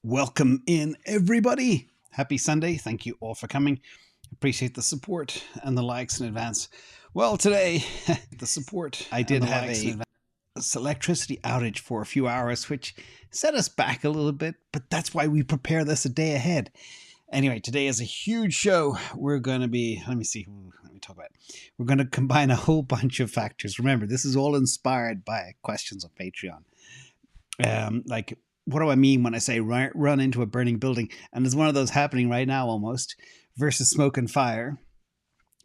Welcome in, everybody. Happy Sunday. Thank you all for coming. Appreciate the support and the likes in advance. Well, today, the support. I did have a electricity outage for a few hours, which set us back a little bit, but that's why we prepare this a day ahead. Anyway, today is a huge show. We're going to be, let me talk about it. We're going to combine a whole bunch of factors. Remember, this is all inspired by questions on Patreon. What do I mean when I say run into a burning building? And there's one of those happening right now almost, versus smoke and fire.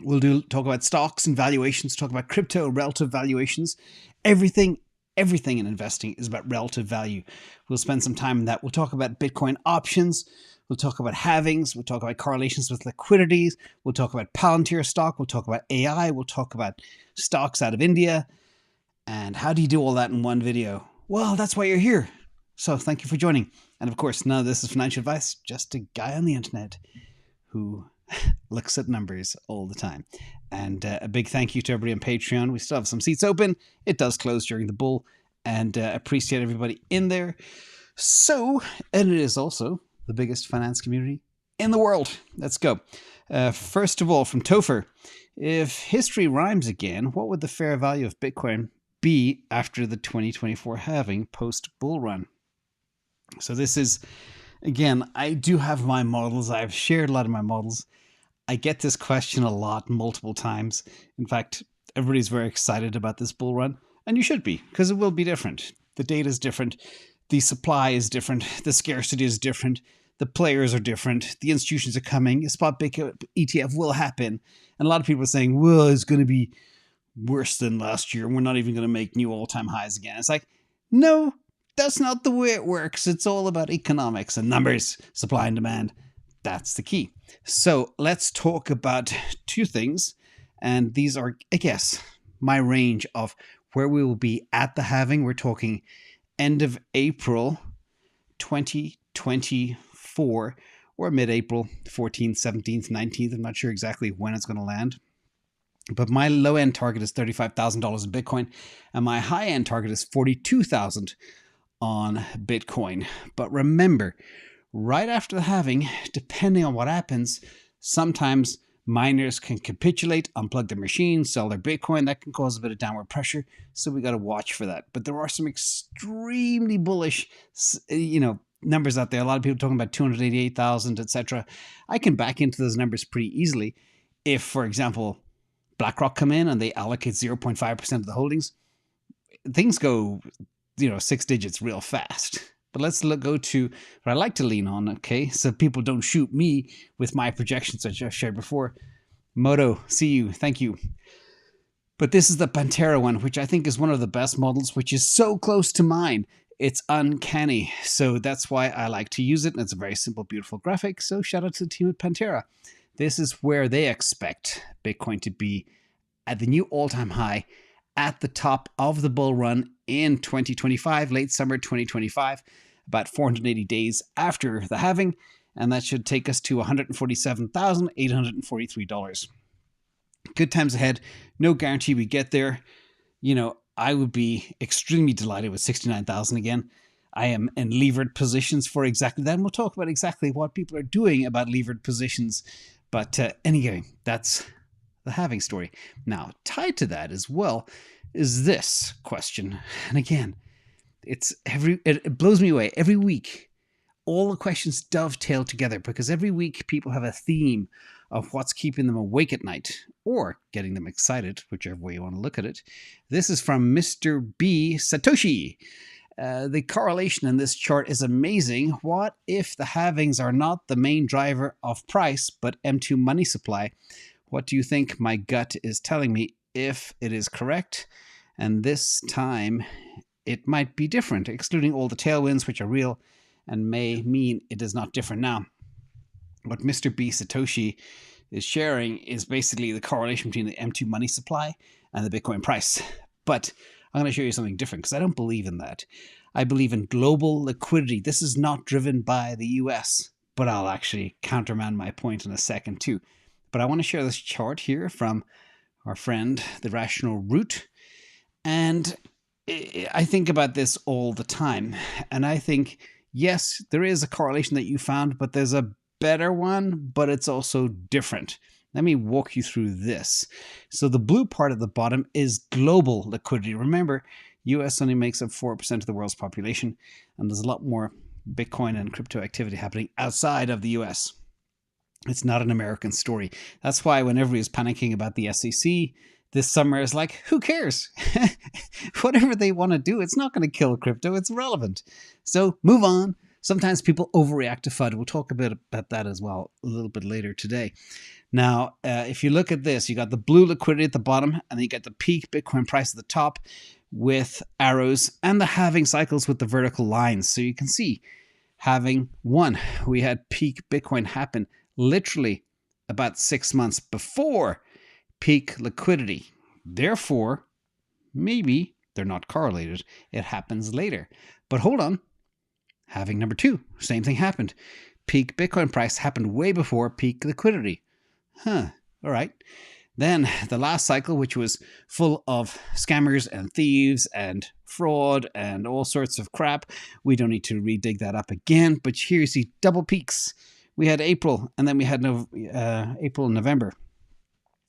We'll talk about stocks and valuations, talk about crypto, relative valuations. Everything in investing is about relative value. We'll spend some time on that. We'll talk about Bitcoin options. We'll talk about halvings. We'll talk about correlations with liquidities. We'll talk about Palantir stock. We'll talk about AI. We'll talk about stocks out of India. And how do you do all that in one video? Well, that's why you're here. So thank you for joining. And of course, none of this is financial advice, just a guy on the internet who looks at numbers all the time. And a big thank you to everybody on Patreon. We still have some seats open. It does close during the bull, and appreciate everybody in there. So, and it is also the biggest finance community in the world. Let's go. First of all, from Topher, if history rhymes again, what would the fair value of Bitcoin be after the 2024 halving post-bull run? So this is, again, I do have my models. I've shared a lot of my models. I get this question a lot, multiple times. In fact, everybody's very excited about this bull run, and you should be, because it will be different. The data is different. The supply is different. The scarcity is different. The players are different. The institutions are coming. A spot Bitcoin ETF will happen. And a lot of people are saying, well, it's going to be worse than last year. We're not even going to make new all-time highs again. It's like, no, that's not the way it works. It's all about economics and numbers, supply and demand. That's the key. So let's talk about two things. And these are, I guess, my range of where we will be at the halving. We're talking end of April 2024 or mid-April, 14th, 17th, 19th. I'm not sure exactly when it's going to land. But my low-end target is $35,000 in Bitcoin, and my high-end target is $42,000 on Bitcoin. But remember, right after the halving, depending on what happens, sometimes miners can capitulate, unplug their machines, sell their Bitcoin. That can cause a bit of downward pressure, so we got to watch for that. But there are some extremely bullish, numbers out there. A lot of people talking about 288,000, etc. I can back into those numbers pretty easily. If, for example, BlackRock come in and they allocate 0.5% of the holdings, things go, 6 digits real fast. But let's go to what I like to lean on, okay? So people don't shoot me with my projections I just shared before. Moto, see you, thank you. But this is the Pantera one, which I think is one of the best models, which is so close to mine. It's uncanny. So that's why I like to use it. And it's a very simple, beautiful graphic. So shout out to the team at Pantera. This is where they expect Bitcoin to be at the new all-time high at the top of the bull run in 2025, late summer 2025, about 480 days after the halving. And that should take us to $147,843. Good times ahead. No guarantee we get there. I would be extremely delighted with 69,000 again. I am in levered positions for exactly that. And we'll talk about exactly what people are doing about levered positions. But anyway, that's the halving story. Now, tied to that as well is this question. And again, it blows me away. Every week, all the questions dovetail together because every week people have a theme of what's keeping them awake at night or getting them excited, whichever way you want to look at it. This is from Mr. B. Satoshi. The correlation in this chart is amazing. What if the halvings are not the main driver of price, but M2 money supply? What do you think my gut is telling me if it is correct? And this time it might be different, excluding all the tailwinds, which are real and may mean it is not different now. What Mr. B. Satoshi is sharing is basically the correlation between the M2 money supply and the Bitcoin price. But I'm going to show you something different because I don't believe in that. I believe in global liquidity. This is not driven by the US, but I'll actually countermand my point in a second too. But I want to share this chart here from our friend, the Rational Root. And I think about this all the time. And I think Yes, there is a correlation that you found, but there's a better one, but it's also different. Let me walk you through this. So the blue part at the bottom is global liquidity. Remember, US only makes up 4% of the world's population, and there's a lot more Bitcoin and crypto activity happening outside of the US. It's not an American story. That's why when everybody is panicking about the SEC this summer, is like, who cares? Whatever they want to do, it's not going to kill crypto. It's relevant. So move on. Sometimes people overreact to FUD. We'll talk a bit about that as well a little bit later today. Now, if you look at this, you got the blue liquidity at the bottom, and then you got the peak Bitcoin price at the top with arrows, and the halving cycles with the vertical lines. So you can see halving 1, we had peak Bitcoin happen literally about 6 months before peak liquidity. Therefore, maybe they're not correlated. It happens later. But hold on. Halving number 2, same thing happened. Peak Bitcoin price happened way before peak liquidity. All right. Then the last cycle, which was full of scammers and thieves and fraud and all sorts of crap. We don't need to re-dig that up again. But here you see double peaks. We had April, and then we had April and November.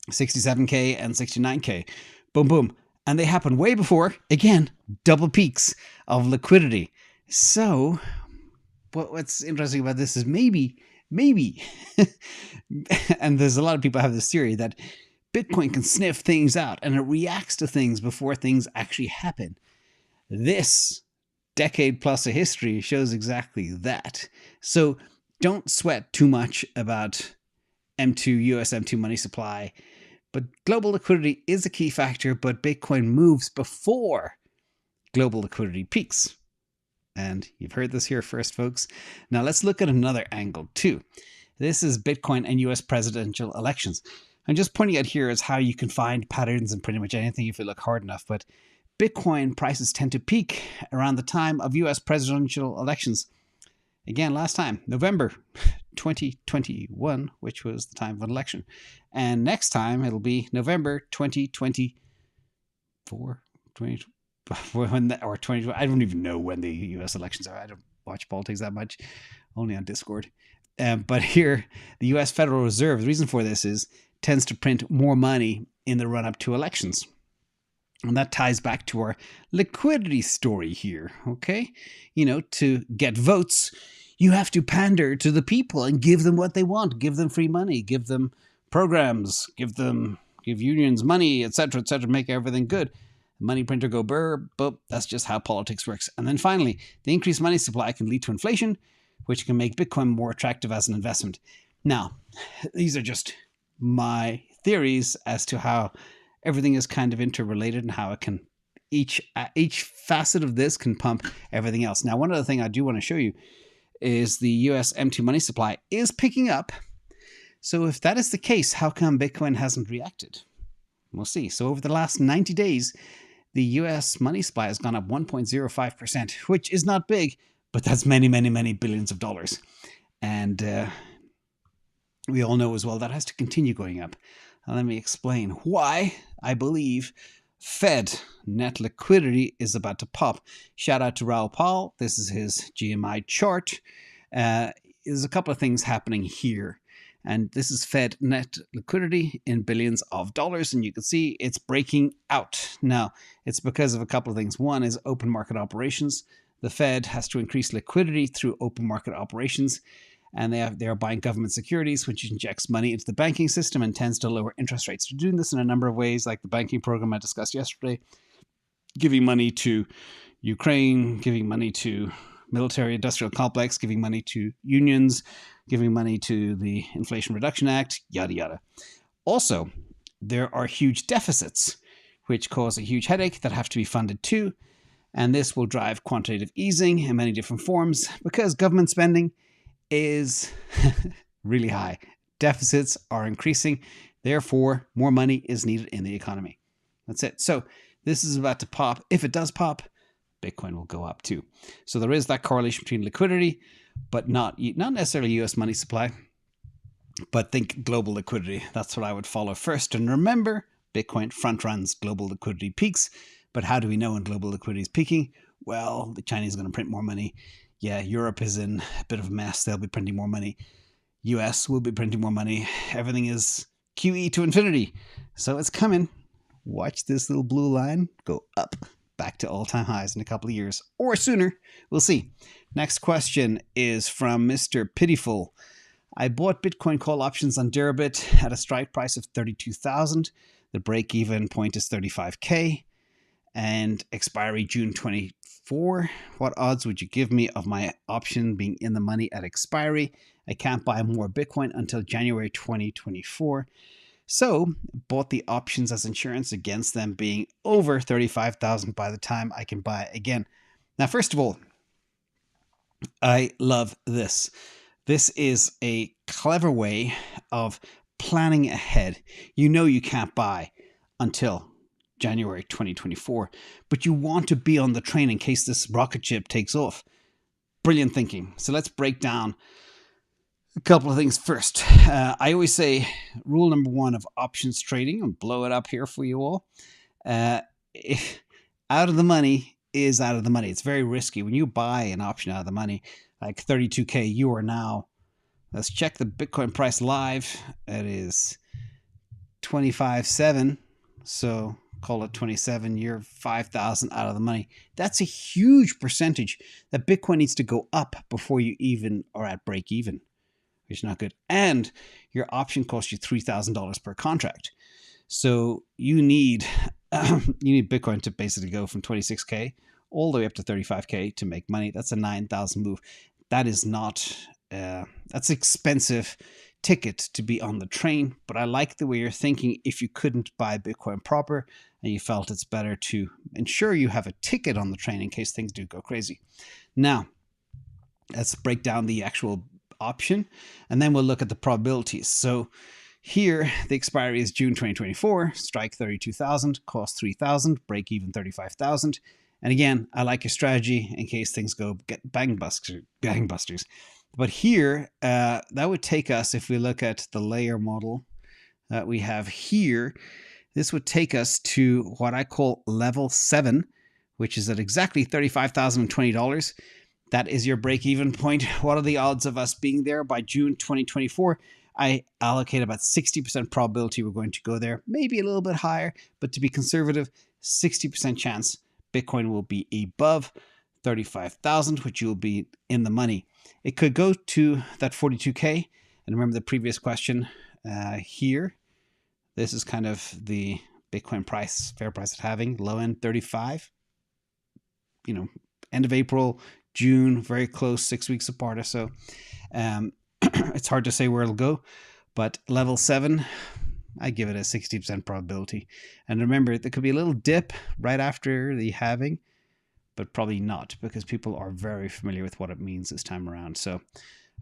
67K and 69K. Boom, boom. And they happened way before, again, double peaks of liquidity. So what's interesting about this is maybe, and there's a lot of people have this theory that Bitcoin can sniff things out and it reacts to things before things actually happen. This decade plus of history shows exactly that. So don't sweat too much about M2, US M2 money supply. But global liquidity is a key factor, but Bitcoin moves before global liquidity peaks. And you've heard this here first, folks. Now let's look at another angle too. This is Bitcoin and US presidential elections. I'm just pointing out here is how you can find patterns in pretty much anything if you look hard enough. But Bitcoin prices tend to peak around the time of US presidential elections. Again, last time, November 2021, which was the time of an election. And next time, it'll be November 2024, or 20. I don't even know when the US elections are. I don't watch politics that much, only on Discord. But here, the US Federal Reserve, the reason for this is, tends to print more money in the run-up to elections. And that ties back to our liquidity story here, okay? You know, to get votes, you have to pander to the people and give them what they want. Give them free money, give them programs, give unions money, etc., make everything good. Money printer go burr, but that's just how politics works. And then finally, the increased money supply can lead to inflation, which can make Bitcoin more attractive as an investment. Now, these are just my theories as to how everything is kind of interrelated and how it can each facet of this can pump everything else. Now, one other thing I do want to show you is the US M2 money supply is picking up. So if that is the case, how come Bitcoin hasn't reacted? We'll see. So over the last 90 days, the US money supply has gone up 1.05%, which is not big, but that's many, many, many billions of dollars. And we all know as well that has to continue going up. Now, let me explain why I believe Fed net liquidity is about to pop. Shout out to Raoul Pal. This is his GMI chart. There's a couple of things happening here. And this is Fed net liquidity in billions of dollars. And you can see it's breaking out. Now, it's because of a couple of things. One is open market operations. The Fed has to increase liquidity through open market operations. And they are buying government securities, which injects money into the banking system and tends to lower interest rates. They're doing this in a number of ways, like the banking program I discussed yesterday, giving money to Ukraine, giving money to military industrial complex, giving money to unions, giving money to the Inflation Reduction Act, yada, yada. Also, there are huge deficits, which cause a huge headache that have to be funded too. And this will drive quantitative easing in many different forms because government spending is really high. Deficits are increasing. Therefore, more money is needed in the economy. That's it. So this is about to pop. If it does pop, Bitcoin will go up too. So there is that correlation between liquidity, but not necessarily US money supply, but think global liquidity. That's what I would follow first. And remember, Bitcoin front runs global liquidity peaks. But how do we know when global liquidity is peaking? Well, the Chinese are going to print more money. yeah, Europe is in a bit of a mess. They'll be printing more money. US will be printing more money. Everything is QE to infinity. So it's coming. Watch this little blue line go up back to all-time highs in a couple of years or sooner. We'll see. Next question is from Mr. Pitiful. I bought Bitcoin call options on Deribit at a strike price of 32,000. The break-even point is 35K and expiry June 24. What odds would you give me of my option being in the money at expiry? I can't buy more Bitcoin until January 2024. So bought the options as insurance against them being over 35,000 by the time I can buy again. Now, first of all, I love this. This is a clever way of planning ahead. You know you can't buy until January 2024, but you want to be on the train in case this rocket ship takes off. Brilliant thinking. So let's break down a couple of things first. I always say rule number one of options trading, and blow it up here for you all. Out of the money is out of the money. It's very risky. When you buy an option out of the money, like 32K, you are now, let's check the Bitcoin price live. It is 25.7. So call it 27, you're 5,000 out of the money. That's a huge percentage that Bitcoin needs to go up before you even are at break even, which is not good. And your option costs you $3,000 per contract. So you need Bitcoin to basically go from 26K all the way up to 35K to make money. That's a 9,000 move. That is not, that's expensive ticket to be on the train, but I like the way you're thinking. If you couldn't buy Bitcoin proper and you felt it's better to ensure you have a ticket on the train in case things do go crazy. Now, let's break down the actual option and then we'll look at the probabilities. So here, the expiry is June 2024, strike 32,000, cost 3,000, break even 35,000. And again, I like your strategy in case things go get gangbusters. But here, that would take us, if we look at the layer model that we have here, this would take us to what I call level 7, which is at exactly $35,020. That is your break-even point. What are the odds of us being there by June 2024? I allocate about 60% probability we're going to go there, maybe a little bit higher, but to be conservative, 60% chance Bitcoin will be above 35,000, which you'll be in the money. It could go to that 42K. And remember the previous question here. This is kind of the Bitcoin price, fair price at halving, low end 35. You know, end of April, June, very close, 6 weeks apart or so. It's hard to say where it'll go, but level 7, I give it a 60% probability. And remember, there could be a little dip right after the halving, but probably not because people are very familiar with what it means this time around. So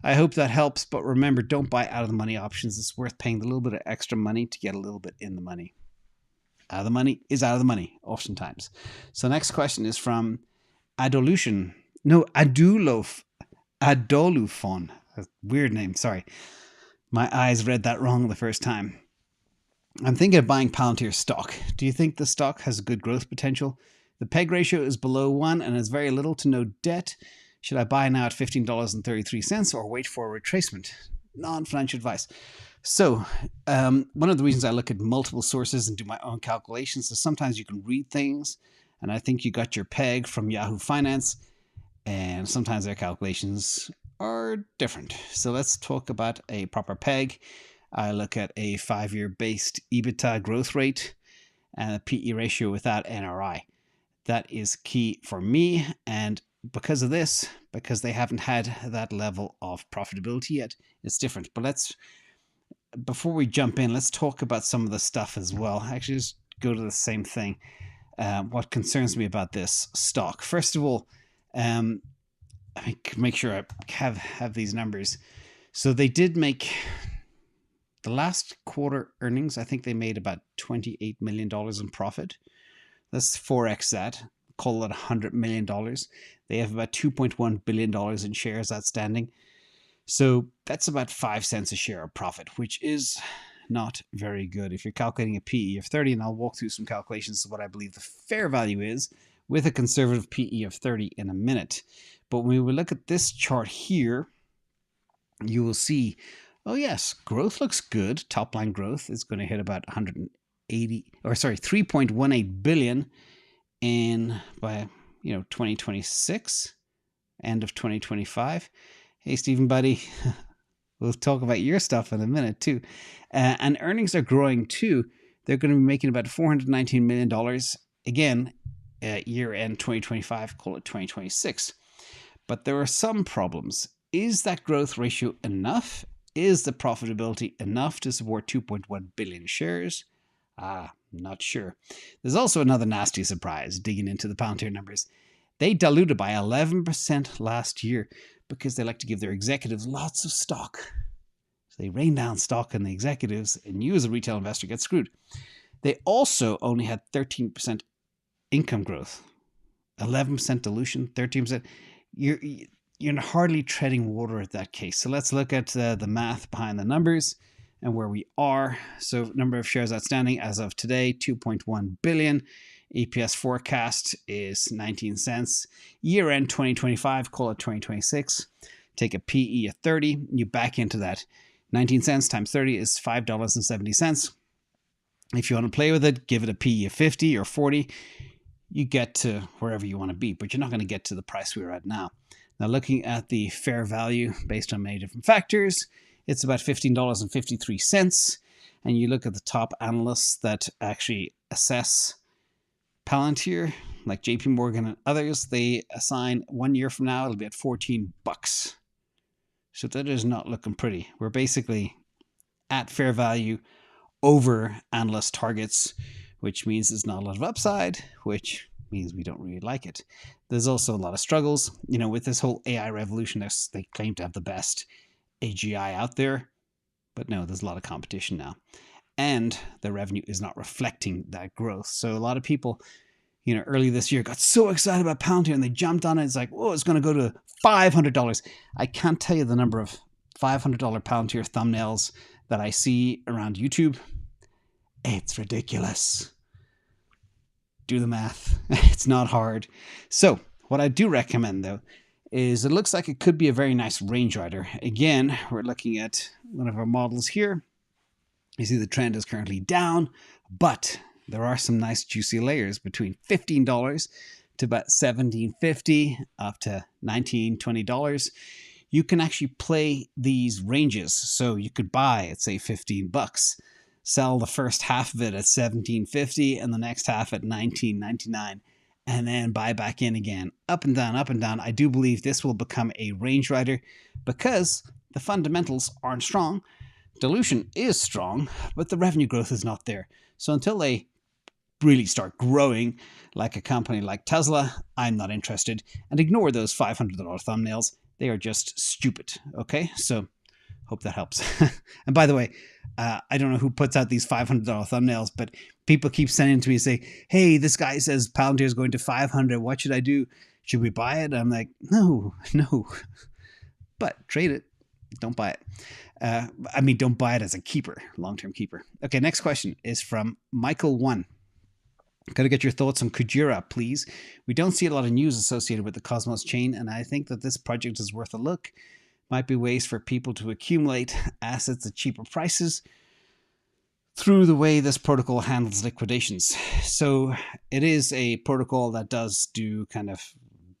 I hope that helps, but remember, don't buy out of the money options. It's worth paying a little bit of extra money to get a little bit in the money. Out of the money is out of the money, oftentimes. So next question is from Adolufon. A weird name, sorry. My eyes read that wrong the first time. I'm thinking of buying Palantir stock. Do you think the stock has good growth potential? The PEG ratio is below 1 and has very little to no debt. Should I buy now at $15.33 or wait for a retracement? Non-financial advice. So one of the reasons I look at multiple sources and do my own calculations is sometimes you can read things, and I think you got your PEG from Yahoo Finance, and sometimes their calculations are different. So let's talk about a proper PEG. I look at a 5-year based EBITDA growth rate and a PE ratio without NRI. That is key for me, and because of this, because they haven't had that level of profitability yet, it's different. But before we jump in, let's talk about some of the stuff as well. Actually, just go to the same thing. What concerns me about this stock? First of all, I make sure I have these numbers. So they did make the last quarter earnings. I think they made about $28 million in profit. Let's 4x that. Call it $100 million. They have about $2.1 billion in shares outstanding. So that's about 5 cents a share of profit, which is not very good. If you're calculating a PE of 30, and I'll walk through some calculations of what I believe the fair value is with a conservative PE of 30 in a minute. But when we look at this chart here, you will see, oh yes, growth looks good. Top line growth is going to hit about 3.18 billion by 2026, end of 2025. Hey, Stephen, buddy, we'll talk about your stuff in a minute too. And earnings are growing too. They're going to be making about $419 million again, year end 2025, call it 2026. But there are some problems. Is that growth ratio enough? Is the profitability enough to support 2.1 billion shares? Not sure. There's also another nasty surprise digging into the Palantir numbers. They diluted by 11% last year because they like to give their executives lots of stock. So they rain down stock on the executives, and you as a retail investor get screwed. They also only had 13% income growth. 11% dilution, 13%. You're hardly treading water at that case. So let's look at the math behind the numbers and where we are. So number of shares outstanding as of today, 2.1 billion. EPS forecast is 19 cents. Year end 2025, call it 2026. Take a PE of 30. You back into that. 19 cents times 30 is $5.70. If you want to play with it, give it a PE of 50 or 40. You get to wherever you want to be, but you're not going to get to the price we're at now. Now, looking at the fair value based on many different factors, it's about $15.53. And you look at the top analysts that actually assess Palantir, like JP Morgan and others, they assign 1 year from now, it'll be at $14. So that is not looking pretty. We're basically at fair value over analyst targets, which means there's not a lot of upside, which means we don't really like it. There's also a lot of struggles. With this whole AI revolution, they claim to have the best AGI out there, but no, there's a lot of competition now. And the revenue is not reflecting that growth. So a lot of people, early this year got so excited about Palantir and they jumped on it. It's like, oh, it's going to go to $500. I can't tell you the number of $500 Palantir thumbnails that I see around YouTube. It's ridiculous. Do the math. It's not hard. So what I do recommend, though, is it looks like it could be a very nice range rider. Again, we're looking at one of our models here. You see the trend is currently down, but there are some nice juicy layers between $15 to about $17.50 up to $19, $20. You can actually play these ranges. So you could buy at, say, $15, sell the first half of it at $17.50 and the next half at $19.99, and then buy back in again, up and down, up and down. I do believe this will become a range rider because the fundamentals aren't strong. Dilution is strong, but the revenue growth is not there. So until they really start growing like a company like Tesla, I'm not interested. And ignore those $500 thumbnails. They are just stupid. Okay, so hope that helps. And by the way, I don't know who puts out these $500 thumbnails, but people keep sending to me and say, hey, this guy says Palantir is going to 500. What should I do? Should we buy it? I'm like, no. But trade it. Don't buy it. Don't buy it as a keeper, long-term keeper. Okay, next question is from Michael1. Got to get your thoughts on Kujira, please. We don't see a lot of news associated with the Cosmos chain, and I think that this project is worth a look. Might be ways for people to accumulate assets at cheaper prices through the way this protocol handles liquidations. So it is a protocol that does do kind of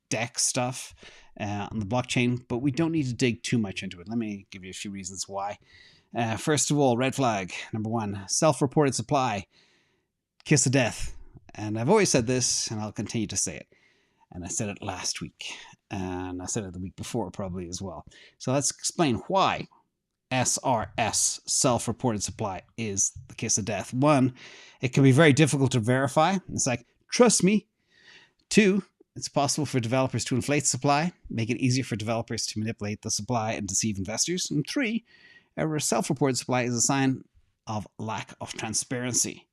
DEX stuff on the blockchain, but we don't need to dig too much into it. Let me give you a few reasons why. First of all, red flag. Number one, self-reported supply. Kiss of death. And I've always said this, and I'll continue to say it. And I said it last week, and I said it the week before probably as well. So let's explain why SRS, self-reported supply, is the kiss of death. One, it can be very difficult to verify. It's like, trust me. Two, it's possible for developers to inflate supply, make it easier for developers to manipulate the supply and deceive investors. And three, a self-reported supply is a sign of lack of transparency.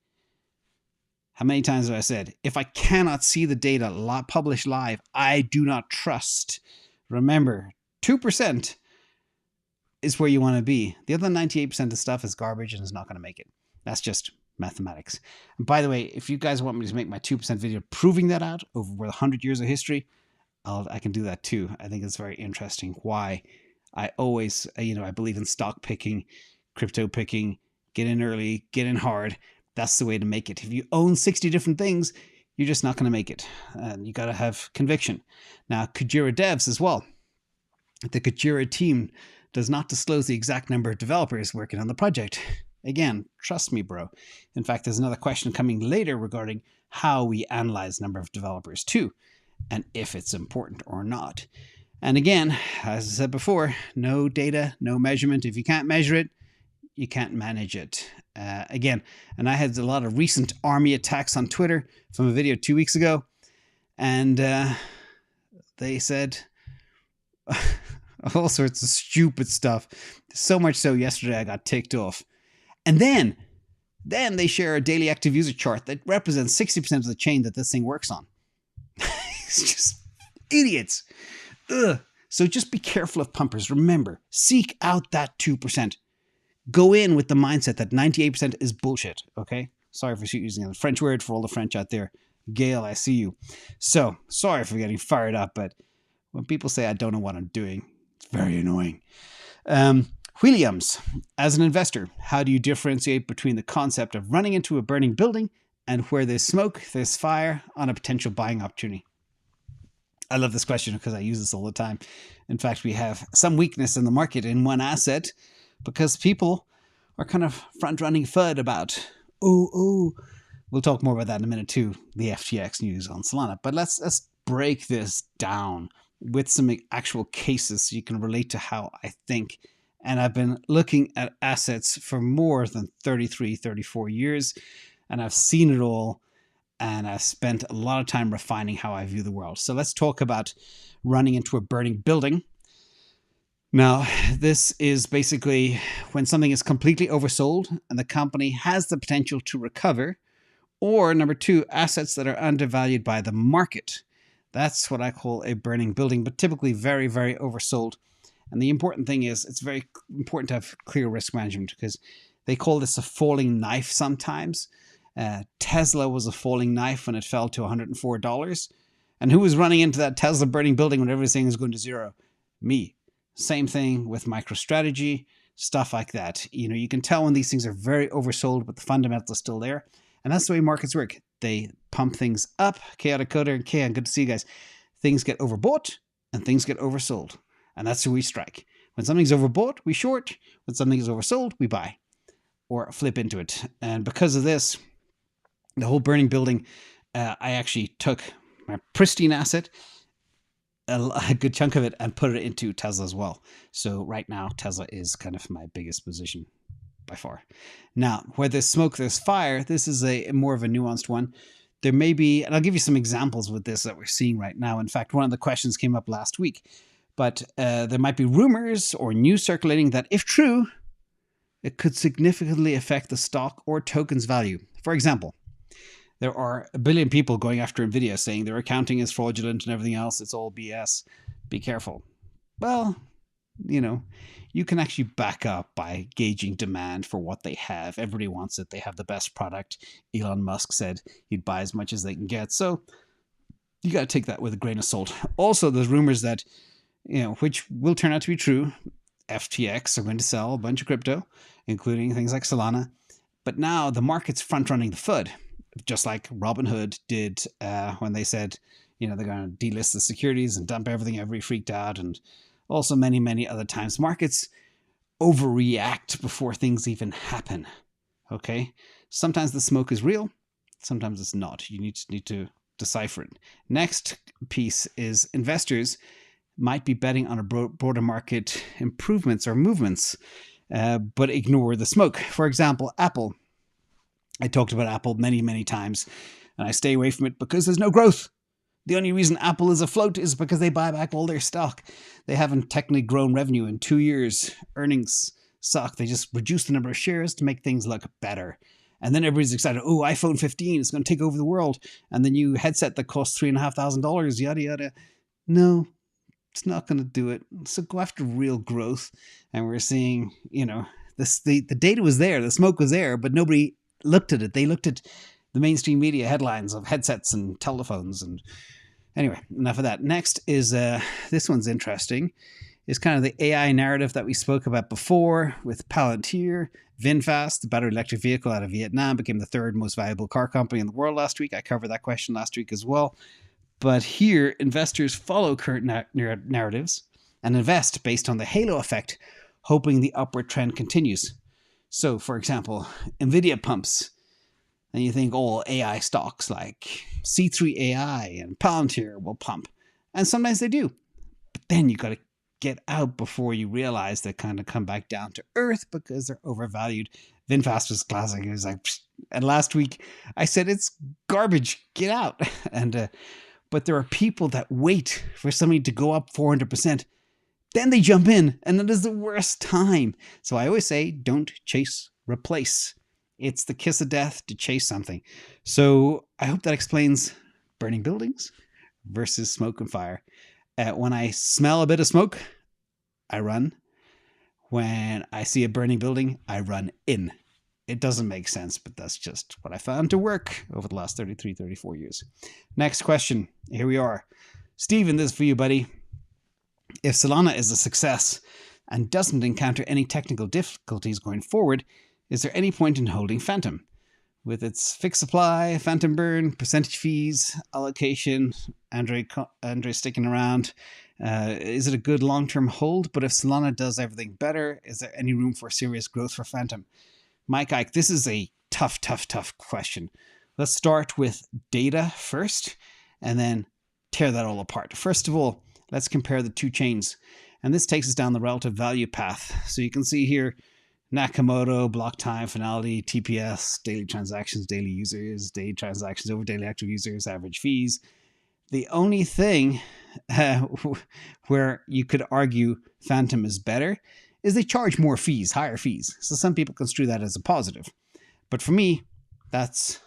How many times have I said, if I cannot see the data published live, I do not trust. Remember, 2% is where you want to be. The other 98% of stuff is garbage and is not going to make it. That's just mathematics. And by the way, if you guys want me to make my 2% video proving that out over 100 years of history, I can do that too. I think it's very interesting why I always, I believe in stock picking, crypto picking, get in early, get in hard. That's the way to make it. If you own 60 different things, you're just not going to make it. And you got to have conviction. Now, Kujira Devs as well. The Kujira team does not disclose the exact number of developers working on the project. Again, trust me, bro. In fact, there's another question coming later regarding how we analyze number of developers too, and if it's important or not. And again, as I said before, no data, no measurement. If you can't measure it, you can't manage it. Again, and I had a lot of recent army attacks on Twitter from a video 2 weeks ago, and they said all sorts of stupid stuff. So much so yesterday I got ticked off. And then they share a daily active user chart that represents 60% of the chain that this thing works on. It's just idiots. Ugh. So just be careful of pumpers. Remember, seek out that 2%. Go in with the mindset that 98% is bullshit, okay? Sorry for using a French word for all the French out there. Gail, I see you. So, sorry for getting fired up, but when people say I don't know what I'm doing, it's very annoying. Williams, as an investor, how do you differentiate between the concept of running into a burning building and where there's smoke, there's fire on a potential buying opportunity? I love this question because I use this all the time. In fact, we have some weakness in the market in one asset because people are kind of front-running FUD about, we'll talk more about that in a minute too, the FTX news on Solana. But let's break this down with some actual cases so you can relate to how I think. And I've been looking at assets for more than 33, 34 years, and I've seen it all, and I've spent a lot of time refining how I view the world. So let's talk about running into a burning building. Now, this is basically when something is completely oversold and the company has the potential to recover, or number two, assets that are undervalued by the market. That's what I call a burning building, but typically very, very oversold. And the important thing is it's very important to have clear risk management because they call this a falling knife sometimes. Tesla was a falling knife when it fell to $104. And who was running into that Tesla burning building when everything was going to zero? Me. Same thing with MicroStrategy, stuff like that. You can tell when these things are very oversold, but the fundamental is still there. And that's the way markets work. They pump things up. Chaotic Coder and K, good to see you guys. Things get overbought and things get oversold. And that's who we strike. When something's overbought, we short. When something is oversold, we buy or flip into it. And because of this, the whole burning building, I actually took my pristine asset, a good chunk of it, and put it into Tesla as well. So right now, Tesla is kind of my biggest position by far. Now, where there's smoke, there's fire. This is a more of a nuanced one. There may be, and I'll give you some examples with this that we're seeing right now. In fact, one of the questions came up last week. But there might be rumors or news circulating that, if true, it could significantly affect the stock or token's value. For example, there are a billion people going after NVIDIA saying their accounting is fraudulent and everything else. It's all BS. Be careful. Well, you can actually back up by gauging demand for what they have. Everybody wants it. They have the best product. Elon Musk said he'd buy as much as they can get. So you got to take that with a grain of salt. Also, there's rumors that which will turn out to be true. FTX are going to sell a bunch of crypto, including things like Solana. But now the market's front-running the FUD, just like Robinhood did when they said, they're going to delist the securities and dump everything. Everybody freaked out. And also many, many other times. Markets overreact before things even happen. Okay? Sometimes the smoke is real. Sometimes it's not. You need to decipher it. Next piece is investors might be betting on a broader market improvements or movements, but ignore the smoke. For example, Apple. I talked about Apple many, many times, and I stay away from it because there's no growth. The only reason Apple is afloat is because they buy back all their stock. They haven't technically grown revenue in 2 years. Earnings suck. They just reduce the number of shares to make things look better. And then everybody's excited. Oh, iPhone 15 is going to take over the world. And the new headset that costs $3,500, yada, yada. No. It's not going to do it. So go after real growth. And we're seeing, the data was there, the smoke was there, but nobody looked at it. They looked at the mainstream media headlines of headsets and telephones and Anyway, enough of that. Next is, this one's interesting. Is kind of the AI narrative that we spoke about before with Palantir. VinFast, the battery electric vehicle out of Vietnam, became the third most valuable car company in the world last week. I covered that question last week as well. But here, investors follow current narratives and invest based on the halo effect, hoping the upward trend continues. So, for example, NVIDIA pumps, and you think all AI stocks like C3 AI and Palantir will pump. And sometimes they do. But then you got to get out before you realize they kind of come back down to earth because they're overvalued. VinFast was classic. It was like, psh. And last week I said, it's garbage, get out. And but there are people that wait for something to go up 400%. Then they jump in, and it is the worst time. So I always say, don't chase, replace. It's the kiss of death to chase something. So I hope that explains burning buildings versus smoke and fire. When I smell a bit of smoke, I run. When I see a burning building, I run in. It doesn't make sense, but that's just what I found to work over the last 33, 34 years. Next question. Here we are. Steven, this is for you, buddy. If Solana is a success and doesn't encounter any technical difficulties going forward, is there any point in holding Fantom? With its fixed supply, fantomburn, percentage fees, allocation, Andre sticking around, is it a good long-term hold? But if Solana does everything better, is there any room for serious growth for Fantom? Mike Ike, this is a tough question. Let's start with data first and then tear that all apart. First of all, let's compare the two chains. And this takes us down the relative value path. So you can see here, Nakamoto, block time, finality, TPS, daily transactions, daily users, daily transactions over daily active users, average fees. The only thing where you could argue Fantom is better is they charge more fees, higher fees. So some people construe that as a positive. But for me, that's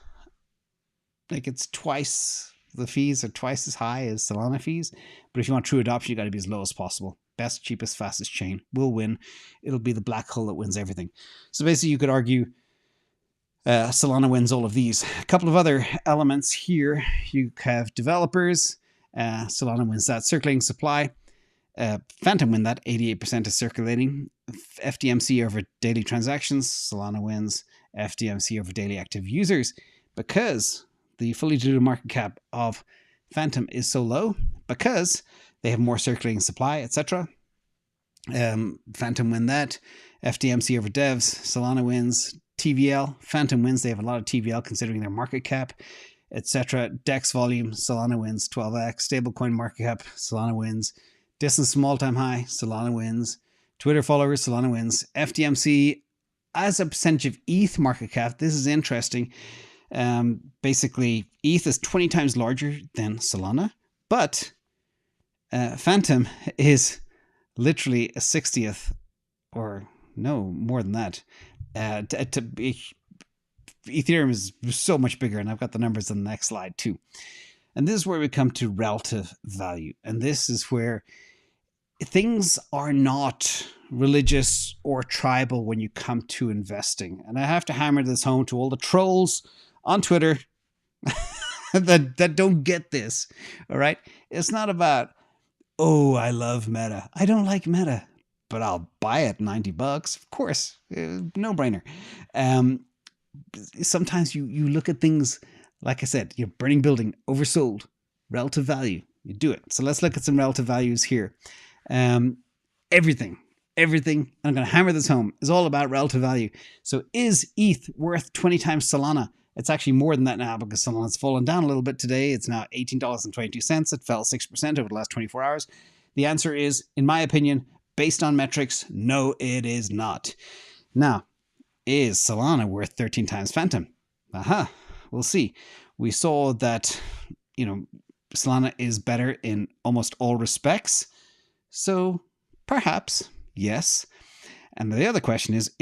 like it's twice, the fees are twice as high as Solana fees. But if you want true adoption, you got to be as low as possible. Best, cheapest, fastest chain will win. It'll be the black hole that wins everything. So basically you could argue Solana wins all of these. A couple of other elements here. You have developers. Solana wins that. Circulating supply. Fantom win that. 88% is circulating. FDMC over daily transactions. Solana wins. FDMC over daily active users. Because the fully diluted market cap of Fantom is so low. Because they have more circulating supply, etc. Fantom win that. FDMC over devs. Solana wins. TVL. Fantom wins. They have a lot of TVL considering their market cap, etc. DEX volume. Solana wins 12x. Stablecoin market cap. Solana wins. Distance from all-time high. Solana wins. Twitter followers. Solana wins. FDMC as a percentage of ETH market cap. This is interesting. Basically, ETH is 20 times larger than Solana, but Fantom is literally a 60th, or no, more than that. Ethereum is so much bigger, and I've got the numbers on the next slide too. And this is where we come to relative value. And this is where things are not religious or tribal when you come to investing. And I have to hammer this home to all the trolls on Twitter that don't get this. All right. It's not about, oh, I love Meta. I don't like Meta, but I'll buy it $90. Of course, no brainer. Sometimes you look at things, like I said, you're burning building, oversold, relative value. You do it. So let's look at some relative values here. Everything, I'm going to hammer this home, is all about relative value. So is ETH worth 20 times Solana? It's actually more than that now because Solana's fallen down a little bit today. It's now $18.22. It fell 6% over the last 24 hours. The answer is, in my opinion, based on metrics, no, it is not. Now, is Solana worth 13 times Fantom? Aha, we'll see. We saw that, Solana is better in almost all respects. So perhaps, yes. And the other question is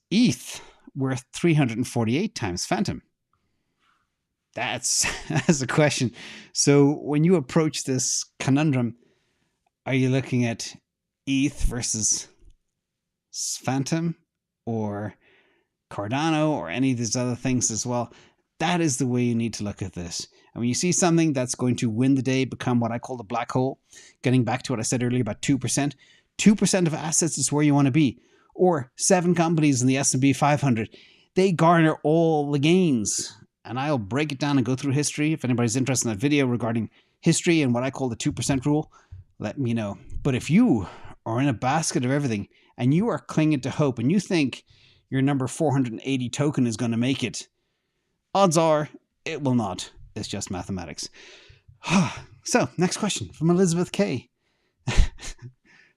ETH worth 348 times Fantom? That's a question. So when you approach this conundrum, are you looking at ETH versus Fantom or Cardano or any of these other things as well? That is the way you need to look at this. And when you see something that's going to win the day, become what I call the black hole, getting back to what I said earlier about 2%, 2% of assets is where you want to be. Or 7 companies in the S&P 500, they garner all the gains. And I'll break it down and go through history. If anybody's interested in that video regarding history and what I call the 2% rule, let me know. But if you are in a basket of everything and you are clinging to hope and you think your number 480 token is going to make it, odds are it will not. It's just mathematics. So, next question from Elizabeth K.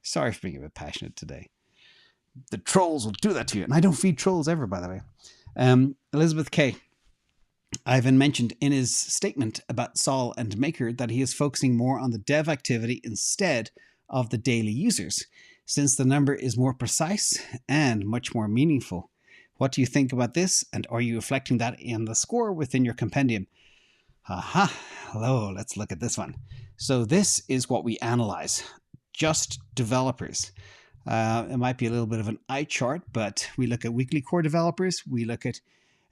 Sorry for being a bit passionate today. The trolls will do that to you. And I don't feed trolls ever, by the way. Elizabeth K. Ivan mentioned in his statement about Sol and Maker that he is focusing more on the dev activity instead of the daily users, since the number is more precise and much more meaningful. What do you think about this? And are you reflecting that in the score within your compendium? Aha. Hello, let's look at this one. So this is what we analyze. Just developers. It might be a little bit of an eye chart, but we look at weekly core developers. We look at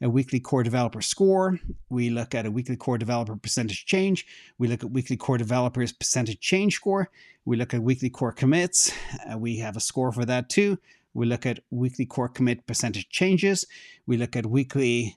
a weekly core developer score. We look at a weekly core developer percentage change. We look at weekly core developers percentage change score. We look at weekly core commits. We have a score for that too. We look at weekly core commit percentage changes. We look at weekly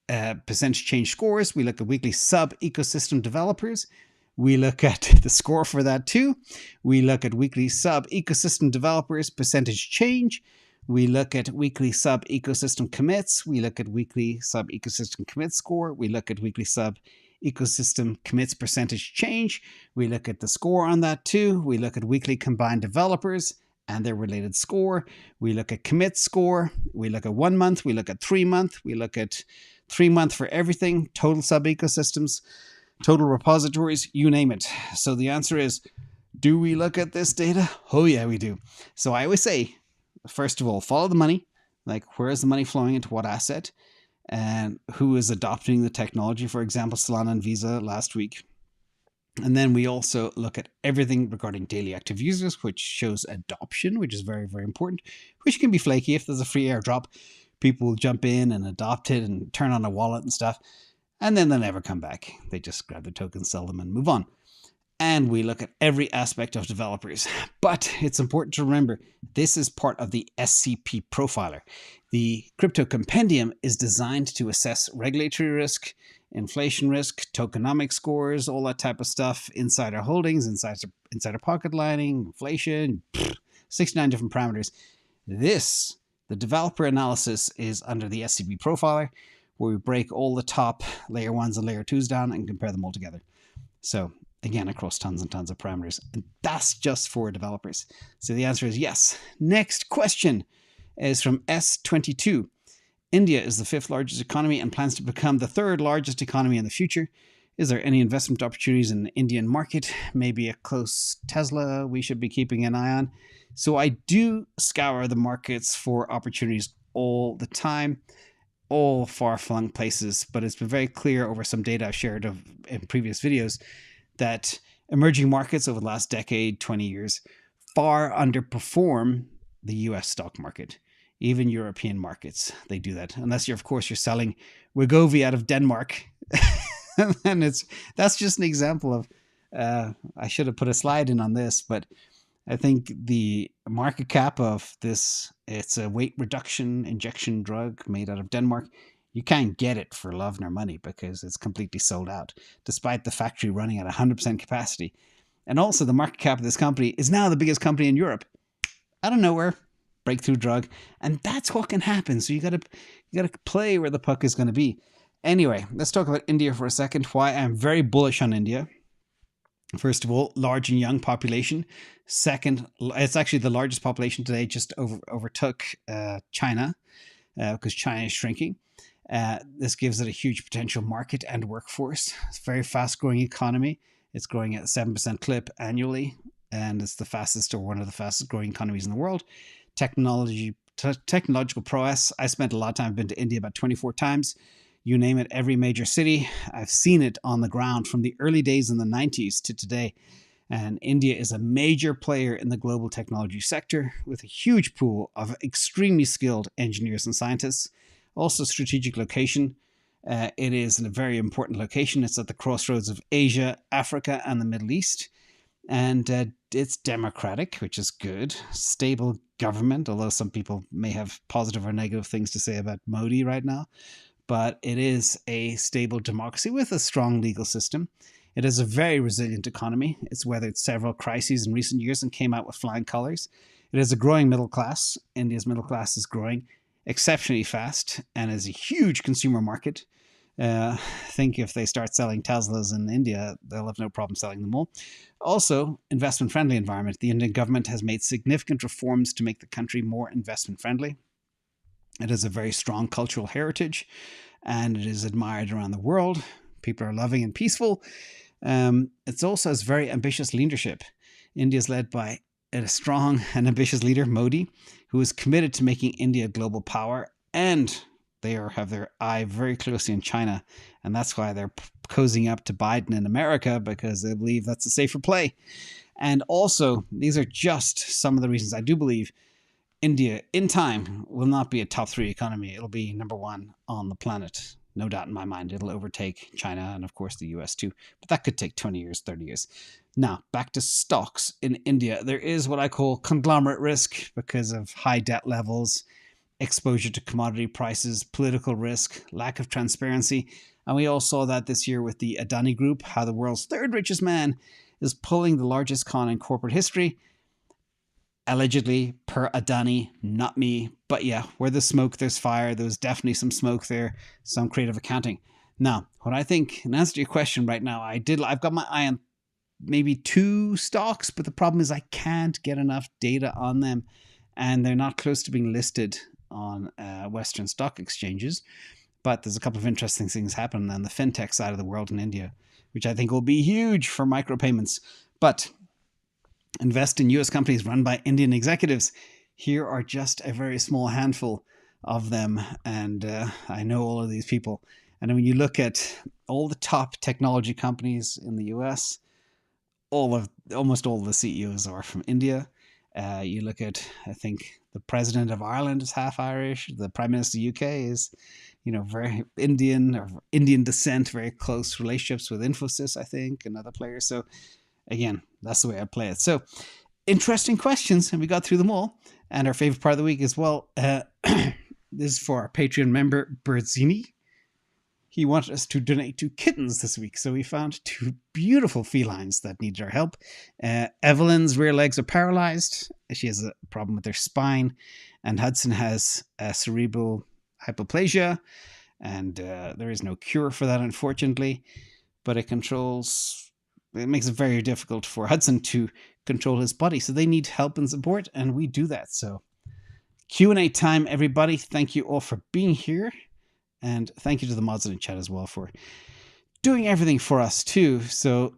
percentage change scores. We look at weekly sub ecosystem developers. We look at the score for that too. We look at weekly sub ecosystem developers percentage change. We look at weekly sub ecosystem commits. We look at weekly sub ecosystem commit score. We look at weekly sub ecosystem commits percentage change. We look at the score on that too. We look at weekly combined developers and their related score. We look at commit score. We look at 1 month. We look at 3 month. We look at 3 month for everything, total sub ecosystems, total repositories, you name it. So the answer is, do we look at this data? Oh yeah, we do. So I always say, first of all, follow the money. Like, where is the money flowing into what asset? And who is adopting the technology? For example, Solana and Visa last week. And then we also look at everything regarding daily active users, which shows adoption, which is very, very important, which can be flaky. If there's a free airdrop, people will jump in and adopt it and turn on a wallet and stuff. And then they'll never come back. They just grab their tokens, sell them, and move on. And we look at every aspect of developers. But it's important to remember, this is part of the SCP Profiler. The crypto compendium is designed to assess regulatory risk, inflation risk, tokenomic scores, all that type of stuff, insider holdings, insider pocket lining, inflation, 69 different parameters. The developer analysis, is under the SCP Profiler, where we break all the top layer 1s and layer 2s down and compare them all together. So again, across tons and tons of parameters. And that's just for developers. So the answer is yes. Next question is from S22. India is the 5th largest economy and plans to become the 3rd largest economy in the future. Is there any investment opportunities in the Indian market? Maybe a close Tesla we should be keeping an eye on. So I do scour the markets for opportunities all the time, all far-flung places, but it's been very clear over some data I've shared in previous videos that emerging markets over the last decade, 20 years, far underperform the US stock market. Even European markets, they do that. Unless you're selling Wegovy out of Denmark. And that's just an example of, I should have put a slide in on this, but I think the market cap of this, it's a weight reduction injection drug made out of Denmark. You can't get it for love nor money because it's completely sold out, despite the factory running at 100% capacity. And also the market cap of this company is now the biggest company in Europe. Out of nowhere, breakthrough drug. And that's what can happen. So you gotta play where the puck is going to be. Anyway, let's talk about India for a second. Why I'm very bullish on India. First of all, large and young population. Second, it's actually the largest population today, just overtook China because China is shrinking. This gives it a huge potential market and workforce. It's a very fast-growing economy. It's growing at a 7% clip annually, and it's the fastest or one of the fastest-growing economies in the world. Technological prowess. I spent a lot of time, I've been to India about 24 times. You name it, every major city. I've seen it on the ground from the early days in the 90s to today. And India is a major player in the global technology sector with a huge pool of extremely skilled engineers and scientists. Also strategic location. It is in a very important location. It's at the crossroads of Asia, Africa, and the Middle East. And it's democratic, which is good. Stable government, although some people may have positive or negative things to say about Modi right now. But it is a stable democracy with a strong legal system. It is a very resilient economy. It's weathered several crises in recent years and came out with flying colors. It is a growing middle class. India's middle class is growing exceptionally fast and is a huge consumer market. I think if they start selling Teslas in India, they'll have no problem selling them all. Also, investment-friendly environment. The Indian government has made significant reforms to make the country more investment-friendly. It has a very strong cultural heritage, and it is admired around the world. People are loving and peaceful. It also has very ambitious leadership. India is led by a strong and ambitious leader, Modi, who is committed to making India a global power, and they have their eye very closely on China, and that's why they're cozying up to Biden in America, because they believe that's a safer play. And also, these are just some of the reasons I do believe India, in time, will not be a top 3 economy. It'll be number 1 on the planet. No doubt in my mind. It'll overtake China and, of course, the US too. But that could take 20 years, 30 years. Now, back to stocks in India. There is what I call conglomerate risk because of high debt levels, exposure to commodity prices, political risk, lack of transparency. And we all saw that this year with the Adani Group, how the world's 3rd richest man is pulling the largest con in corporate history. Allegedly, per Adani, not me. But yeah, where there's smoke, there's fire. There's definitely some smoke there, some creative accounting. Now, what I think, in answer to your question right now, I've got my eye on maybe 2 stocks, but the problem is I can't get enough data on them, and they're not close to being listed on Western stock exchanges. But there's a couple of interesting things happening on the fintech side of the world in India, which I think will be huge for micropayments. But invest in US companies run by Indian executives. Here are just a very small handful of them, and I know all of these people. And when you look at all the top technology companies in the US, almost all the CEOs are from India. You look at, I think, the president of Ireland is half Irish. The prime minister of the UK is, very Indian or Indian descent, very close relationships with Infosys, I think, and other players. So again, that's the way I play it. So interesting questions, and we got through them all. And our favorite part of the week as well, this is for our Patreon member, Bertzini. He wanted us to donate 2 kittens this week, so we found 2 beautiful felines that needed our help. Evelyn's rear legs are paralyzed. She has a problem with her spine, and Hudson has cerebral hypoplasia, and there is no cure for that, unfortunately, but it makes it very difficult for Hudson to control his body, so they need help and support, and we do that. So Q&A time, everybody. Thank you all for being here. And thank you to the mods in the chat as well for doing everything for us too. So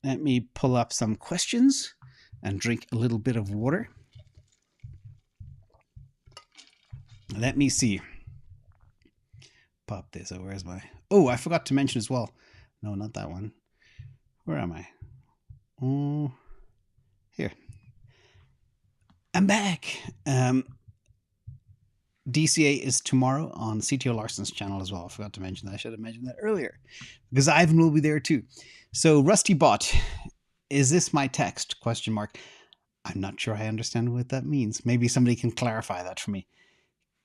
let me pull up some questions and drink a little bit of water. Let me see. Pop this. Where's my... Oh, I forgot to mention as well. No, not that one. Where am I? Oh, here. I'm back. DCA is tomorrow on CTO Larson's channel as well. I forgot to mention that. I should have mentioned that earlier because Ivan will be there too. So Rusty Bot, is this my text? Question mark. I'm not sure I understand what that means. Maybe somebody can clarify that for me.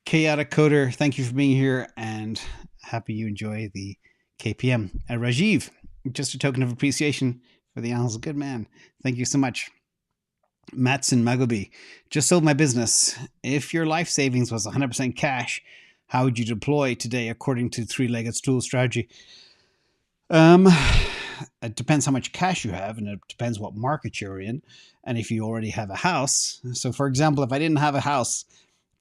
Chaotic Coder, thank you for being here and happy you enjoy the KPM. Rajiv, just a token of appreciation for the Annals of Good Man. Thank you so much. Matson Magobi, just sold my business. If your life savings was 100% cash, how would you deploy today according to 3-legged stool strategy? It depends how much cash you have, and it depends what market you're in, and if you already have a house. So for example, if I didn't have a house,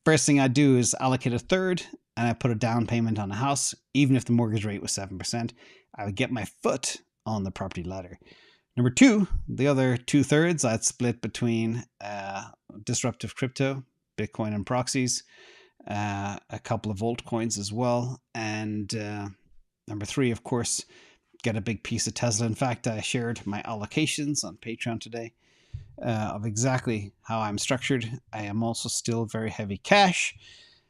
first thing I'd do is allocate 1/3, and I put a down payment on a house. Even if the mortgage rate was 7%, I would get my foot on the property ladder. Number 2, the other 2/3 I'd split between disruptive crypto, Bitcoin and proxies, a couple of altcoins as well. And number 3, of course, get a big piece of Tesla. In fact, I shared my allocations on Patreon today of exactly how I'm structured. I am also still very heavy cash.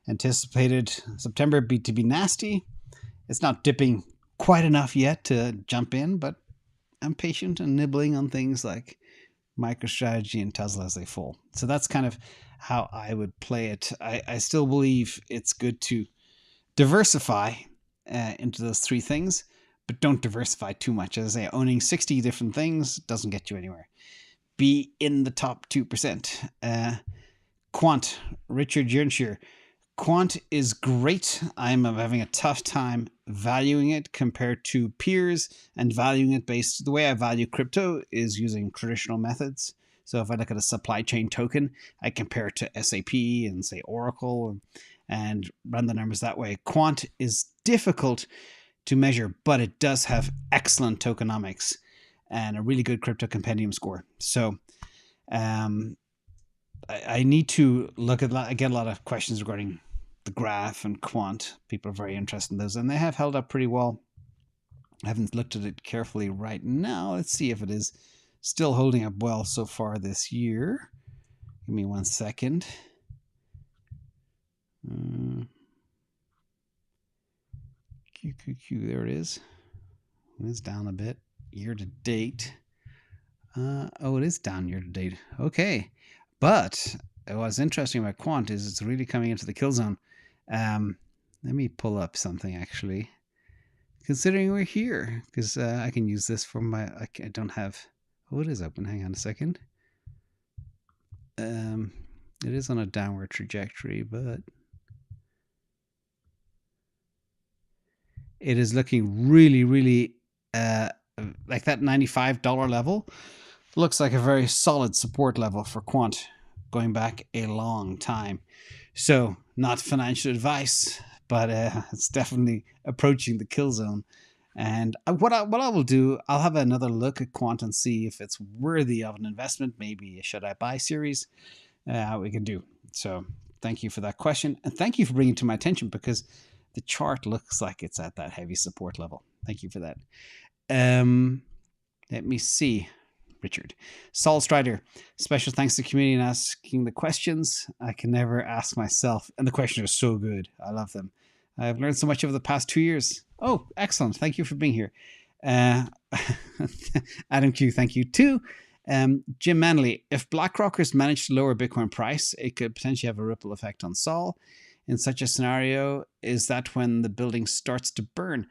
Anticipated September to be nasty. It's not dipping quite enough yet to jump in, but I'm patient and nibbling on things like MicroStrategy and Tesla as they fall. So that's kind of how I would play it. I still believe it's good to diversify into those three things, but don't diversify too much. As I say, owning 60 different things doesn't get you anywhere. Be in the top 2%. Quant, Richard Jernshire. Quant is great. I'm having a tough time valuing it compared to peers and valuing it based. The way I value crypto is using traditional methods. So if I look at a supply chain token, I compare it to SAP and say Oracle and run the numbers that way. Quant is difficult to measure, but it does have excellent tokenomics and a really good crypto compendium score. So I need to look at, I get a lot of questions regarding the graph and quant. People are very interested in those, and they have held up pretty well. I haven't looked at it carefully right now. Let's see if it is still holding up well so far this year. Give me 1 second. QQQ, there it is. It is down a bit year to date. Oh, it is down year to date. Okay. But what's interesting about quant is it's really coming into the kill zone. Let me pull up something actually. Considering we're here, because I can use this for my. I don't have. Oh, it is open. Hang on a second. It is on a downward trajectory, but it is looking really, really like that $95 level. Looks like a very solid support level for quant going back a long time. So not financial advice, but it's definitely approaching the kill zone. And what I will do, I'll have another look at quant and see if it's worthy of an investment. Maybe a should I buy series we can do. So thank you for that question. And thank you for bringing it to my attention, because the chart looks like it's at that heavy support level. Thank you for that. Let me see. Richard. Sol Strider, special thanks to the community and asking the questions. I can never ask myself. And the questions are so good. I love them. I've learned so much over the past 2 years. Oh, excellent. Thank you for being here. Adam Q, thank you too. Jim Manley, if BlackRockers manage to lower Bitcoin price, it could potentially have a ripple effect on Sol. In such a scenario, is that when the building starts to burn?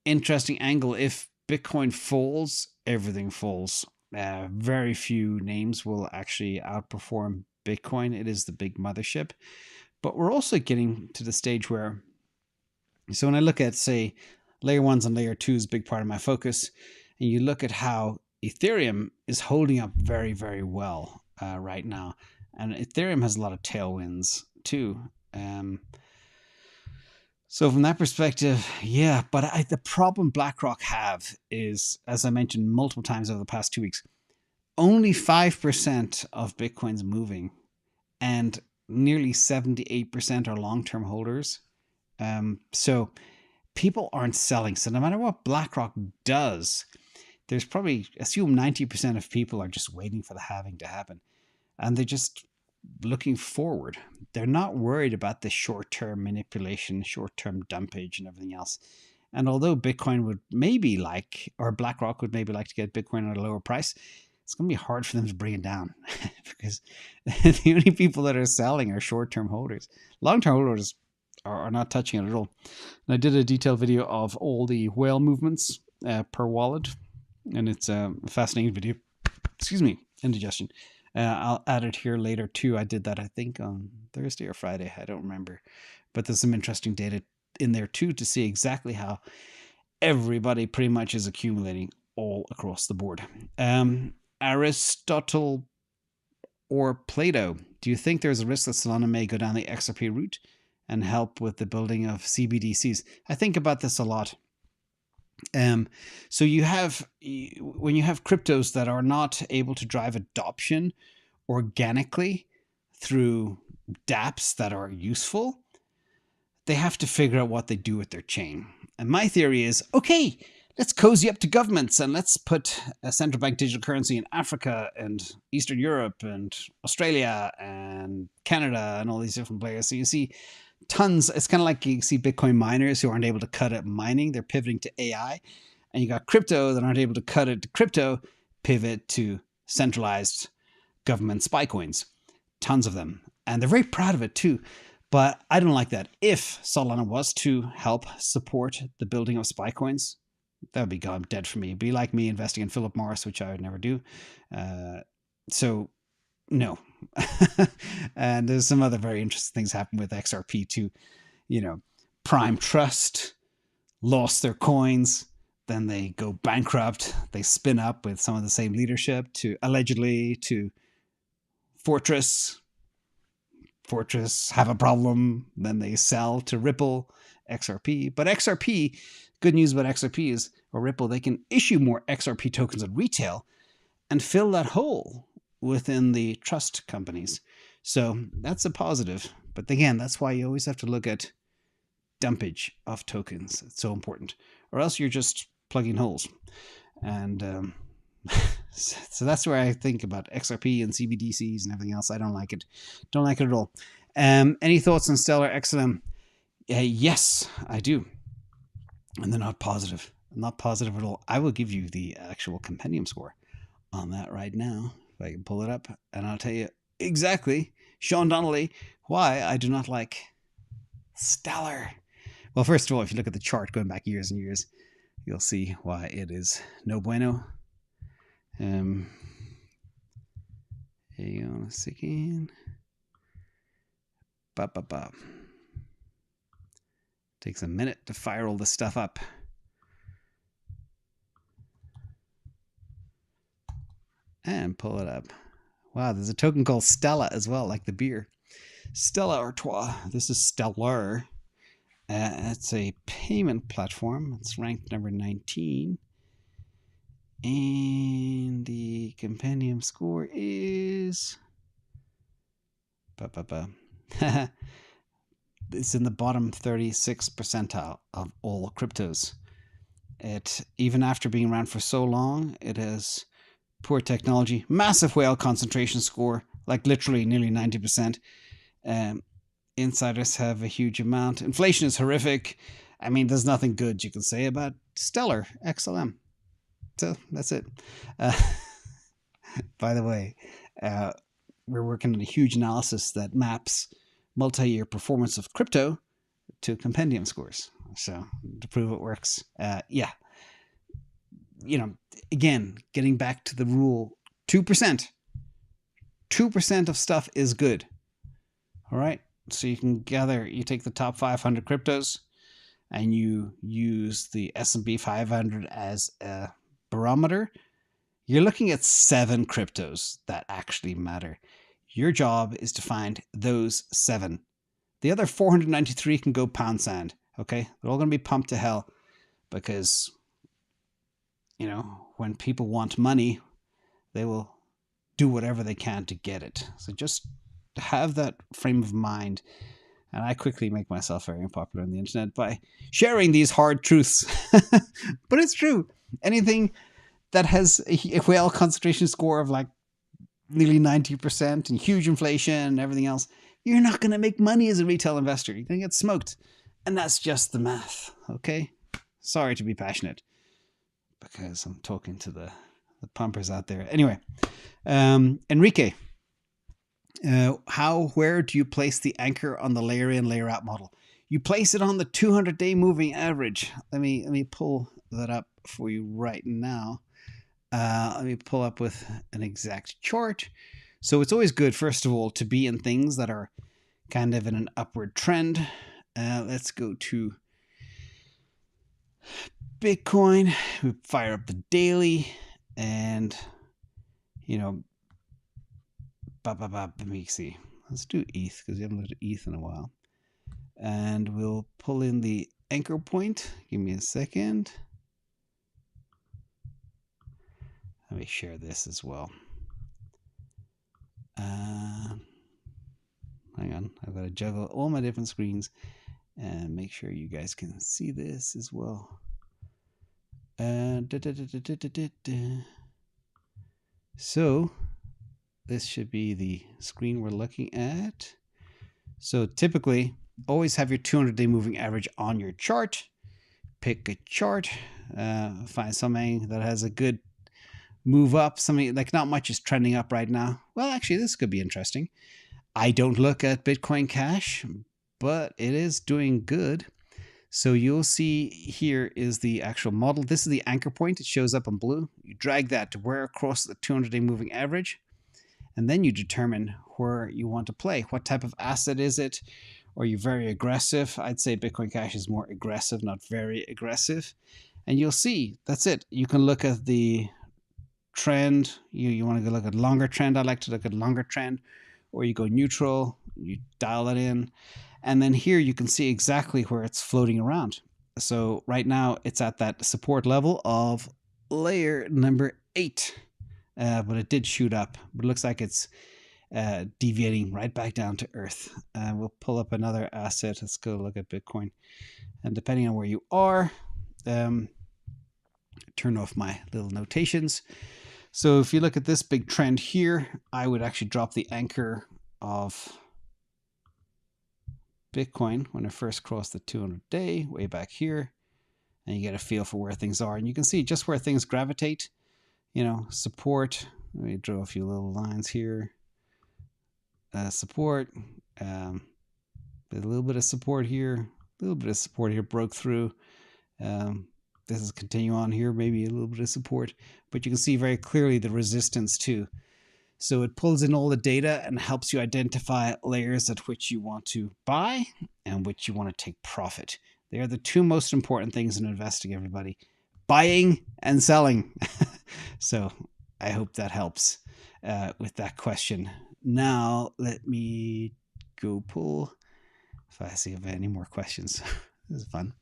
Interesting angle. If Bitcoin falls, everything falls. Very few names will actually outperform Bitcoin. It is the big mothership. But we're also getting to the stage where, so when I look at, say, layer 1s and layer 2s, big part of my focus, and you look at how Ethereum is holding up very, very well right now. And Ethereum has a lot of tailwinds too. So from that perspective, yeah, but the problem BlackRock have is, as I mentioned multiple times over the past 2 weeks, only 5% of Bitcoin's moving, and nearly 78% are long-term holders. So people aren't selling. So no matter what BlackRock does, there's probably, assume 90% of people are just waiting for the halving to happen. And they're just looking forward. They're not worried about the short-term manipulation, short-term dumpage and everything else. And although Bitcoin would maybe like, or BlackRock would maybe like to get Bitcoin at a lower price, it's going to be hard for them to bring it down because the only people that are selling are short-term holders. Long-term holders are not touching it at all. And I did a detailed video of all the whale movements per wallet, and it's a fascinating video. Excuse me, indigestion. I'll add it here later too. I did that, I think, on Thursday or Friday. I don't remember. But there's some interesting data in there too to see exactly how everybody pretty much is accumulating all across the board. Aristotle or Plato, do you think there's a risk that Solana may go down the XRP route and help with the building of CBDCs? I think about this a lot. So you have, when you have cryptos that are not able to drive adoption organically through dapps that are useful, they have to figure out what they do with their chain. And my theory is, okay, let's cozy up to governments and let's put a central bank digital currency in Africa and Eastern Europe and Australia and Canada and all these different players. So you see tons. It's kind of like you see Bitcoin miners who aren't able to cut it mining. They're pivoting to AI. And you got crypto that aren't able to cut it to crypto, pivot to centralized government spy coins. Tons of them. And they're very proud of it too. But I don't like that. If Solana was to help support the building of spy coins, that would be gone dead for me. It'd be like me investing in Philip Morris, which I would never do. So no. And there's some other very interesting things happen with XRP too. You know, Prime Trust lost their coins. Then they go bankrupt. They spin up with some of the same leadership to allegedly to Fortress. Fortress have a problem. Then they sell to Ripple, XRP. But XRP, good news about XRP is, or Ripple, they can issue more XRP tokens at retail and fill that hole within the trust companies. So that's a positive. But again, that's why you always have to look at dumpage of tokens. It's so important. Or else you're just plugging holes. And so that's where I think about XRP and CBDCs and everything else. I don't like it. Don't like it at all. Any thoughts on Stellar XLM? Yes, I do. And they're not positive. Not positive at all. I will give you the actual compendium score on that right now. If I can pull it up. And I'll tell you exactly, Sean Donnelly, why I do not like Stellar. Well, first of all, if you look at the chart going back years and years, you'll see why it is no bueno. Hang on a second. Takes a minute to fire all this stuff up. And pull it up. Wow, there's a token called Stella as well, like the beer. Stella Artois. This is Stellar. It's a payment platform. It's ranked number 19. And the compendium score is... it's in the bottom 36 percentile of all cryptos. Even after being around for so long, it has poor technology, massive whale concentration score, like literally nearly 90%. Insiders have a huge amount. Inflation is horrific. I mean, there's nothing good you can say about Stellar XLM. So that's it. By the way, we're working on a huge analysis that maps multi-year performance of crypto to compendium scores. So to prove it works, yeah. You know, again, getting back to the rule, 2%. 2% of stuff is good. All right. So you can gather, you take the top 500 cryptos and you use the S&P 500 as a barometer. You're looking at 7 cryptos that actually matter. Your job is to find those 7. The other 493 can go pound sand. Okay. They're all going to be pumped to hell because, you know, when people want money, they will do whatever they can to get it. So just have that frame of mind. And I quickly make myself very unpopular on the internet by sharing these hard truths. But it's true. Anything that has a whale concentration score of like nearly 90% and huge inflation and everything else, you're not going to make money as a retail investor. You're going to get smoked. And that's just the math. Okay? Sorry to be passionate because I'm talking to the pumpers out there. Anyway, Enrique, where do you place the anchor on the layer in, layer out model? You place it on the 200-day moving average. Let me pull that up for you right now. Let me pull up with an exact chart. So it's always good, first of all, to be in things that are kind of in an upward trend. Let's go to Bitcoin. We fire up the daily and, you know, let me see. Let's do ETH because we haven't looked at ETH in a while. And we'll pull in the anchor point. Give me a second. Let me share this as well. Hang on. I've got to juggle all my different screens and make sure you guys can see this as well. So this should be the screen we're looking at. So typically always have your 200-day moving average on your chart. Pick a chart, find something that has a good move up, something like not much is trending up right now. Well, actually, this could be interesting. I don't look at Bitcoin Cash, but it is doing good. So you'll see here is the actual model. This is the anchor point. It shows up in blue. You drag that to where across the 200-day moving average, and then you determine where you want to play. What type of asset is it? Are you very aggressive? I'd say Bitcoin Cash is more aggressive, not very aggressive. And you'll see, that's it. You can look at the trend. You want to go look at longer trend. I like to look at longer trend. Or you go neutral, you dial it in. And then here you can see exactly where it's floating around. So right now it's at that support level of layer number 8. But it did shoot up. But it looks like it's deviating right back down to earth. We'll pull up another asset. Let's go look at Bitcoin. And depending on where you are, turn off my little notations. So if you look at this big trend here, I would actually drop the anchor of Bitcoin when it first crossed the 200-day, way back here, and you get a feel for where things are. And you can see just where things gravitate, support. Let me draw a few little lines here. Support, a little bit of support here, broke through. This is continue on here, maybe a little bit of support, but you can see very clearly the resistance too. So it pulls in all the data and helps you identify layers at which you want to buy and which you want to take profit. They are the two most important things in investing, everybody. Buying and selling. So I hope that helps with that question. Now let me go pull, if I see if I have any more questions. This is fun.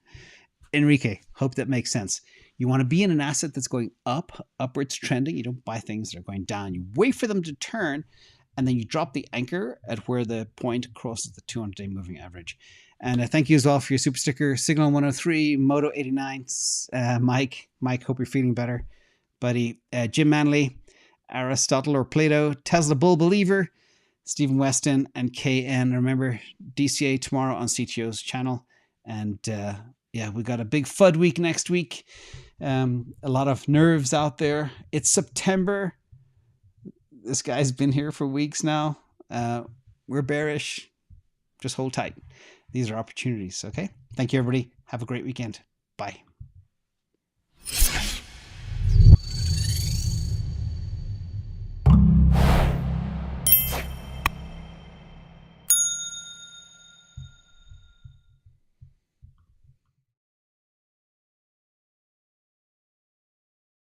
Enrique, hope that makes sense. You want to be in an asset that's going up, upwards trending. You don't buy things that are going down. You wait for them to turn, and then you drop the anchor at where the point crosses the 200-day moving average. And thank you as well for your super sticker, Signal 103, Moto 89, Mike, hope you're feeling better, buddy. Jim Manley, Aristotle or Plato, Tesla Bull Believer, Stephen Weston, and KN. Remember, DCA tomorrow on CTO's channel. And yeah, we got a big FUD week next week. A lot of nerves out there. It's September. This guy's been here for weeks now. We're bearish. Just hold tight. These are opportunities, okay? Thank you, everybody. Have a great weekend. Bye.